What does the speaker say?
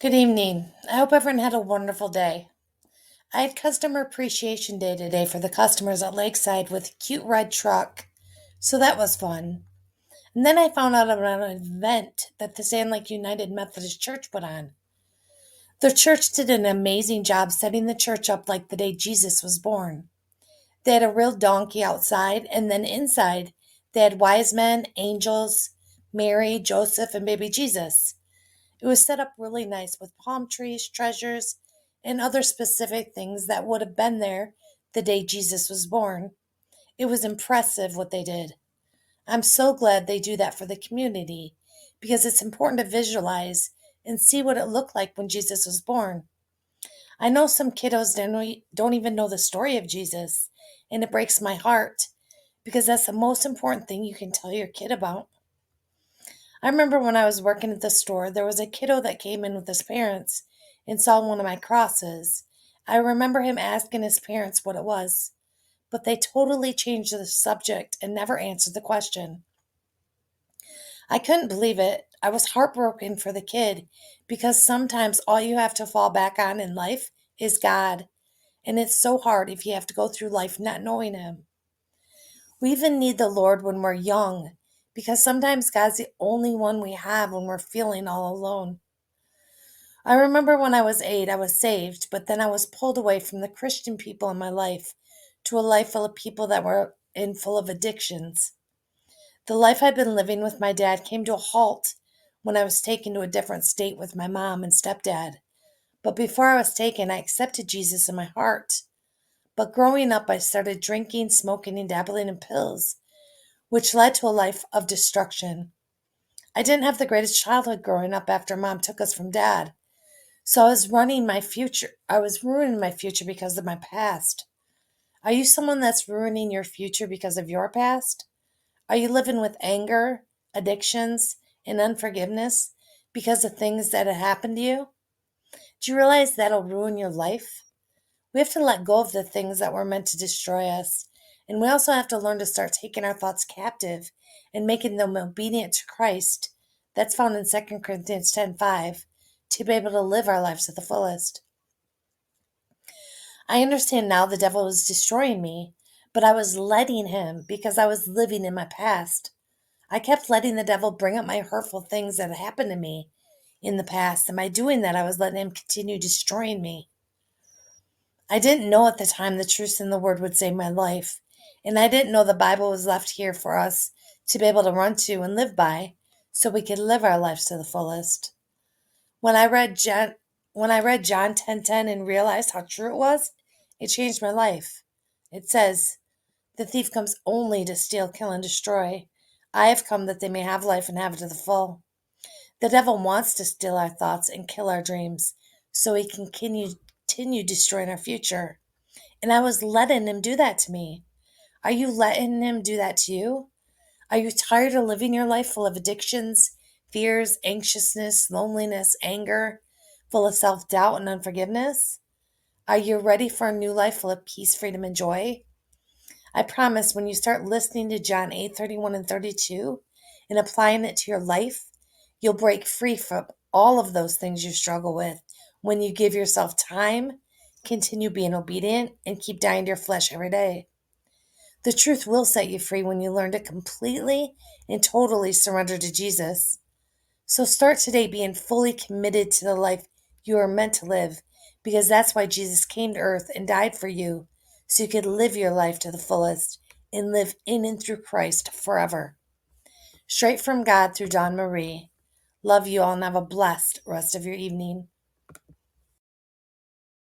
Good evening. I hope everyone had a wonderful day. I had Customer Appreciation Day today for the customers at Lakeside with a cute red truck, so that was fun. And then I found out about an event that the Sand Lake United Methodist Church put on. The church did an amazing job setting the church up like the day Jesus was born. They had a real donkey outside, and then inside, they had wise men, angels, Mary, Joseph, and baby Jesus. It was set up really nice with palm trees, treasures, and other specific things that would have been there the day Jesus was born. It was impressive what they did. I'm so glad they do that for the community because it's important to visualize and see what it looked like when Jesus was born. I know some kiddos don't even know the story of Jesus, and it breaks my heart because that's the most important thing you can tell your kid about. I remember when I was working at the store, there was a kiddo that came in with his parents and saw one of my crosses. I remember him asking his parents what it was, but they totally changed the subject and never answered the question. I couldn't believe it. I was heartbroken for the kid because sometimes all you have to fall back on in life is God, and it's so hard if you have to go through life not knowing Him. We even need the Lord when we're young because sometimes God's the only one we have when we're feeling all alone. I remember when I was 8, I was saved, but then I was pulled away from the Christian people in my life to a life full of people that were in full of addictions. The life I'd been living with my dad came to a halt when I was taken to a different state with my mom and stepdad. But before I was taken, I accepted Jesus in my heart. But growing up, I started drinking, smoking, and dabbling in pills, which led to a life of destruction. I didn't have the greatest childhood growing up after mom took us from dad. So I was running my future. I was ruining my future because of my past. Are you someone that's ruining your future because of your past? Are you living with anger, addictions, and unforgiveness because of things that have happened to you? Do you realize that'll ruin your life? We have to let go of the things that were meant to destroy us. And we also have to learn to start taking our thoughts captive and making them obedient to Christ. That's found in 2 Corinthians 10:5 to be able to live our lives to the fullest. I understand now the devil was destroying me, but I was letting him because I was living in my past. I kept letting the devil bring up my hurtful things that had happened to me in the past, and by doing that, I was letting him continue destroying me. I didn't know at the time the truth in the word would save my life, and I didn't know the Bible was left here for us to be able to run to and live by so we could live our lives to the fullest. When I read John when I read John 10:10 and realized how true it was, it changed my life. It says, "The thief comes only to steal, kill, and destroy. I have come that they may have life and have it to the full." The devil wants to steal our thoughts and kill our dreams so he can continue destroying our future. And I was letting him do that to me. Are you letting him do that to you? Are you tired of living your life full of addictions, fears, anxiousness, loneliness, anger, full of self doubt and unforgiveness? Are you ready for a new life full of peace, freedom, and joy? I promise when you start listening to John 8:31 and 32 and applying it to your life, you'll break free from all of those things you struggle with when you give yourself time, continue being obedient, and keep dying to your flesh every day. The truth will set you free when you learn to completely and totally surrender to Jesus. So start today being fully committed to the life you are meant to live because that's why Jesus came to earth and died for you so you could live your life to the fullest and live in and through Christ forever. Straight from God through Dawn Marie. Love you all and have a blessed rest of your evening.